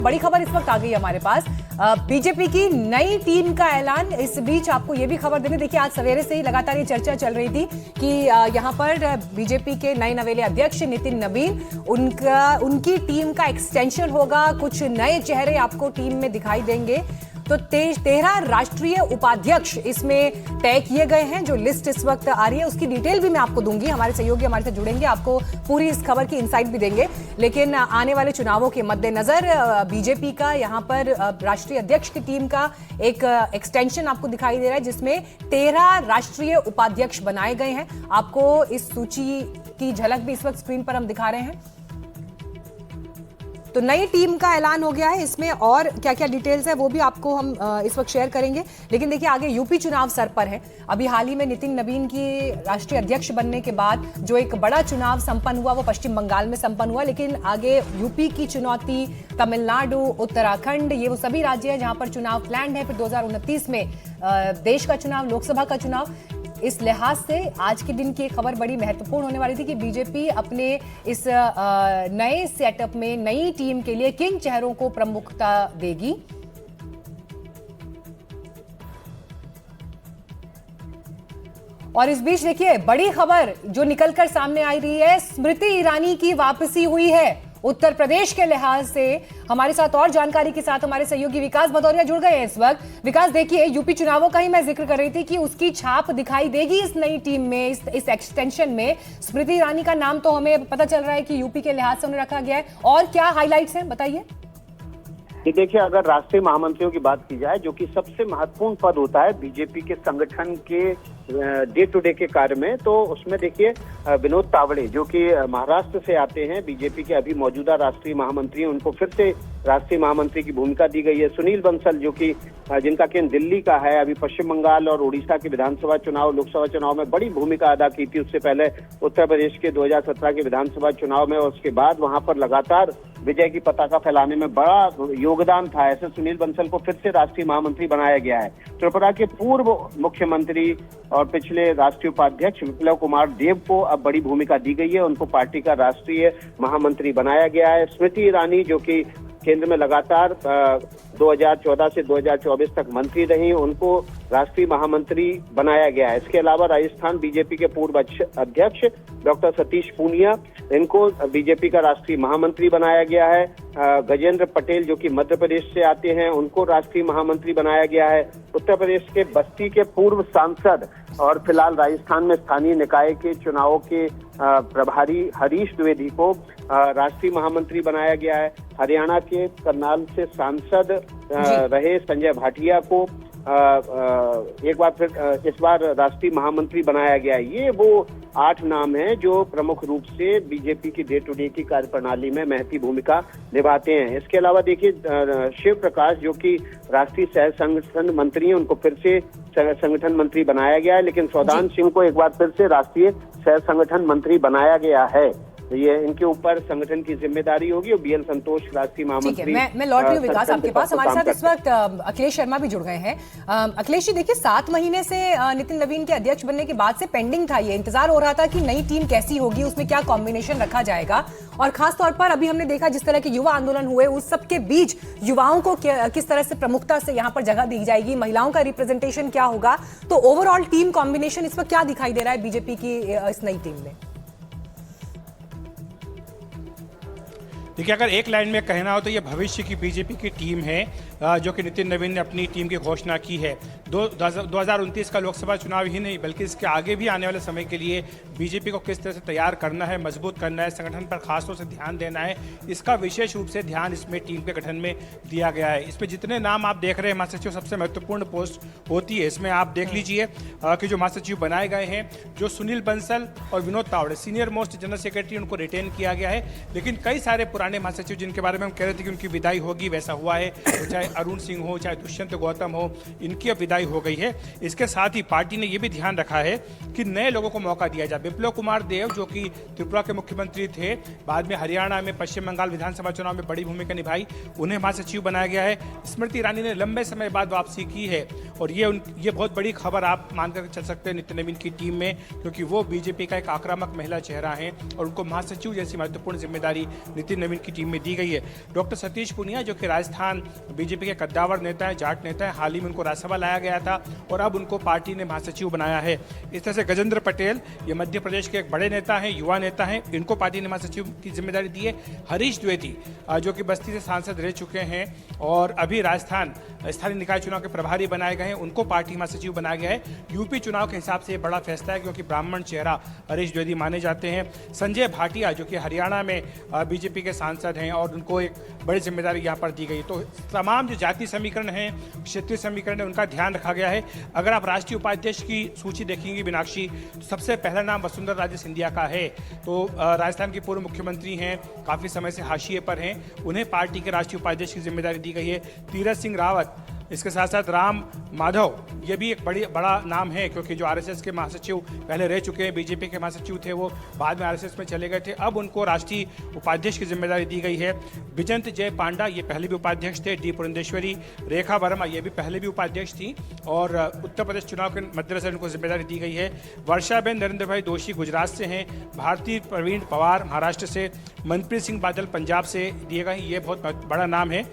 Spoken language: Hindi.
बड़ी खबर इस वक्त आ गई हमारे पास, बीजेपी की नई टीम का ऐलान। इस बीच आपको ये भी खबर देने, देखिए आज सवेरे से ही लगातार ये चर्चा चल रही थी कि यहाँ पर बीजेपी के नए नवेले अध्यक्ष नितिन नवीन, उनकी टीम का एक्सटेंशन होगा, कुछ नए चेहरे आपको टीम में दिखाई देंगे। तो 13 राष्ट्रीय उपाध्यक्ष इसमें तय किए गए हैं। जो लिस्ट इस वक्त आ रही है उसकी डिटेल भी मैं आपको दूंगी, हमारे सहयोगी हमारे साथ जुड़ेंगे, आपको पूरी इस खबर की इनसाइट भी देंगे। लेकिन आने वाले चुनावों के मद्देनजर बीजेपी का यहाँ पर राष्ट्रीय अध्यक्ष की टीम का एक एक्सटेंशन आपको दिखाई दे रहा है, जिसमें 13 राष्ट्रीय उपाध्यक्ष बनाए गए हैं। आपको इस सूची की झलक भी इस वक्त स्क्रीन पर हम दिखा रहे हैं। तो नई टीम का ऐलान हो गया है, इसमें और क्या क्या डिटेल्स है वो भी आपको हम इस वक्त शेयर करेंगे। लेकिन देखिए आगे यूपी चुनाव सर पर है। अभी हाल ही में नितिन नवीन की राष्ट्रीय अध्यक्ष बनने के बाद जो एक बड़ा चुनाव संपन्न हुआ वो पश्चिम बंगाल में संपन्न हुआ, लेकिन आगे यूपी की चुनौती, तमिलनाडु, उत्तराखंड, ये वो सभी राज्य हैं जहां पर चुनाव प्लान्ड है। फिर 2029 में देश का चुनाव, लोकसभा का चुनाव। इस लिहाज से आज के दिन की खबर बड़ी महत्वपूर्ण होने वाली थी कि बीजेपी अपने इस नए सेटअप में नई टीम के लिए किन चेहरों को प्रमुखता देगी। और इस बीच देखिए बड़ी खबर जो निकलकर सामने आई रही है, स्मृति ईरानी की वापसी हुई है उत्तर प्रदेश के लिहाज से। हमारे साथ और जानकारी के साथ हमारे सहयोगी विकास भदौरिया जुड़ गए हैं इस वक्त। विकास, देखिए यूपी चुनावों का ही मैं जिक्र कर रही थी कि उसकी छाप दिखाई देगी इस नई टीम में, इस एक्सटेंशन में। स्मृति ईरानी का नाम तो हमें पता चल रहा है कि यूपी के लिहाज से उन्हें रखा गया है, और क्या हाईलाइट्स हैं बताइए। कि देखिए, अगर राष्ट्रीय महामंत्रियों की बात की जाए, जो कि सबसे महत्वपूर्ण पद होता है बीजेपी के संगठन के डे टू डे के कार्य में, तो उसमें देखिए विनोद तावड़े जो कि महाराष्ट्र से आते हैं, बीजेपी के अभी मौजूदा राष्ट्रीय महामंत्री, उनको फिर से राष्ट्रीय महामंत्री की भूमिका दी गई है। सुनील बंसल जो कि जिनका केंद्र दिल्ली का है, अभी पश्चिम बंगाल और उड़ीसा के विधानसभा चुनाव, लोकसभा चुनाव में बड़ी भूमिका अदा की थी। उससे पहले उत्तर प्रदेश के 2017 के विधानसभा चुनाव में, और उसके बाद वहां पर लगातार विजय की पताका फैलाने में बड़ा योगदान था। ऐसे सुनील बंसल को फिर से राष्ट्रीय महामंत्री बनाया गया है। त्रिपुरा के पूर्व मुख्यमंत्री और पिछले राष्ट्रीय उपाध्यक्ष विप्लव कुमार देव को अब बड़ी भूमिका दी गई है, उनको पार्टी का राष्ट्रीय महामंत्री बनाया गया है। स्मृति ईरानी जो कि केंद्र में लगातार 2014 से 2024 तक मंत्री रही, उनको राष्ट्रीय महामंत्री बनाया गया है। इसके अलावा राजस्थान बीजेपी के पूर्व अध्यक्ष डॉक्टर सतीश पूनिया, इनको बीजेपी का राष्ट्रीय महामंत्री बनाया गया है। गजेंद्र पटेल जो कि मध्य प्रदेश से आते हैं, उनको राष्ट्रीय महामंत्री बनाया गया है। उत्तर प्रदेश के बस्ती के पूर्व सांसद और फिलहाल राजस्थान में स्थानीय निकाय के चुनावों के प्रभारी हरीश द्विवेदी को राष्ट्रीय महामंत्री बनाया गया है। हरियाणा के करनाल से सांसद रहे संजय भाटिया को एक बार फिर इस बार राष्ट्रीय महामंत्री बनाया गया है। ये वो 8 नाम हैं जो प्रमुख रूप से बीजेपी की डे टू डे की कार्यप्रणाली में महती भूमिका निभाते हैं। इसके अलावा देखिए शिव प्रकाश जो कि राष्ट्रीय सह संगठन मंत्री हैं, उनको फिर से संगठन मंत्री बनाया गया है। लेकिन सौदान सिंह को एक बार फिर से राष्ट्रीय सह संगठन मंत्री बनाया गया है। ये इनके ऊपर संगठन की जिम्मेदारी होगी, और बीएल संतोष राष्ट्रीय महामंत्री। मैं लौट रही हूँ विकास आपके पास। हमारे साथ इस वक्त अखिलेश शर्मा भी जुड़ गए हैं। अखिलेश जी, देखिए 7 महीने से नितिन नवीन के अध्यक्ष बनने के बाद से पेंडिंग था, ये इंतजार हो रहा था कि नई टीम कैसी होगी, उसमें क्या कॉम्बिनेशन रखा जाएगा। और खासतौर पर अभी हमने देखा जिस तरह के युवा आंदोलन हुए, उस सबके बीच युवाओं को किस तरह से प्रमुखता से यहाँ पर जगह दी जाएगी, महिलाओं का रिप्रेजेंटेशन क्या होगा। तो ओवरऑल टीम कॉम्बिनेशन इस वक्त क्या दिखाई दे रहा है बीजेपी की इस नई टीम में? देखिए, अगर एक लाइन में कहना हो तो ये भविष्य की बीजेपी की टीम है, जो कि नितिन नवीन ने अपनी टीम की घोषणा की है। 2029 का लोकसभा चुनाव ही नहीं बल्कि इसके आगे भी आने वाले समय के लिए बीजेपी को किस तरह से तैयार करना है, मजबूत करना है, संगठन पर खासतौर से ध्यान देना है, इसका विशेष रूप से ध्यान इसमें टीम के गठन में दिया गया है। इसमें जितने नाम आप देख रहे हैं, महासचिव सबसे महत्वपूर्ण पोस्ट होती है। इसमें आप देख लीजिए कि जो महासचिव बनाए गए हैं, जो सुनील बंसल और Vinod Tawde senior most general secretary, उनको रिटेन किया गया है। लेकिन कई सारे पुराने महासचिव जिनके बारे में हम कह रहे थे कि उनकी विदाई होगी, वैसा हुआ है। चाहे अरुण सिंह हो, चाहे दुष्यंत गौतम हो, इनकी अब विदाई हो गई है। इसके साथ ही पार्टी ने यह भी ध्यान रखा है कि नए लोगों को मौका दिया जाए। विप्लव कुमार देव जो कि त्रिपुरा के मुख्यमंत्री थे, बाद में हरियाणा में पश्चिम बंगाल विधानसभा चुनाव में बड़ी भूमिका निभाई, उन्हें महासचिव बनाया गया है। स्मृति ईरानी ने लंबे समय बाद वापसी की है, और ये बहुत बड़ी खबर आप मानकर चल सकते हैं नितिन नवीन की टीम में, क्योंकि वो बीजेपी का एक आक्रामक महिला चेहरा है और उनको महासचिव जैसी महत्वपूर्ण जिम्मेदारी नितिन नवीन की टीम में दी गई है। डॉक्टर सतीश पूनिया जो कि राजस्थान बीजेपी के कद्दावर नेता है, जाट नेता है, हाल ही में उनको राज्यसभा लाया गया था और अब उनको पार्टी ने महासचिव बनाया है। इस तरह से गजेंद्र पटेल, ये मध्य प्रदेश के एक बड़े नेता हैं, युवा नेता हैं, इनको पार्टी ने महासचिव की जिम्मेदारी दी है। हरीश द्विवेदी जो कि बस्ती से सांसद रह चुके हैं और अभी राजस्थान स्थानीय निकाय चुनाव के प्रभारी बनाए गए हैं, उनको पार्टी महासचिव बनाया गया है। यूपी चुनाव के हिसाब से ये बड़ा फैसला है क्योंकि ब्राह्मण चेहरा हरीश द्विवेदी माने जाते हैं। संजय भाटिया जो कि हरियाणा में बीजेपी के सांसद हैं और उनको एक बड़ी जिम्मेदारी यहाँ पर दी गई। तो तमाम जो जातीय समीकरण हैं, क्षेत्रीय समीकरण है, उनका ध्यान रखा गया है। अगर आप राष्ट्रीय उपाध्यक्ष की सूची देखेंगे मीनाक्षी, तो सबसे पहला नाम वसुंधरा राजे सिंधिया का है। तो राजस्थान की पूर्व मुख्यमंत्री हैं, काफ़ी समय से हाशिए पर हैं, उन्हें पार्टी के राष्ट्रीय उपाध्यक्ष की जिम्मेदारी दी गई है। तीरथ सिंह रावत, इसके साथ साथ राम माधव, ये भी एक बड़ा नाम है क्योंकि जो आरएसएस के महासचिव पहले रह चुके हैं, बीजेपी के महासचिव थे, वो बाद में आरएसएस में चले गए थे, अब उनको राष्ट्रीय उपाध्यक्ष की जिम्मेदारी दी गई है। विजंत जय पांडा, ये पहले भी उपाध्यक्ष थे। डी पुरंदेश्वरी, रेखा वर्मा, ये भी पहले भी उपाध्यक्ष थी और उत्तर प्रदेश चुनाव के मद्देनजर उनको जिम्मेदारी दी गई है। वर्षाबेन नरेंद्र भाई दोषी गुजरात से हैं, भारती प्रवीण पवार महाराष्ट्र से, मनप्रीत सिंह बादल पंजाब से दिए गए, ये बहुत बड़ा नाम है।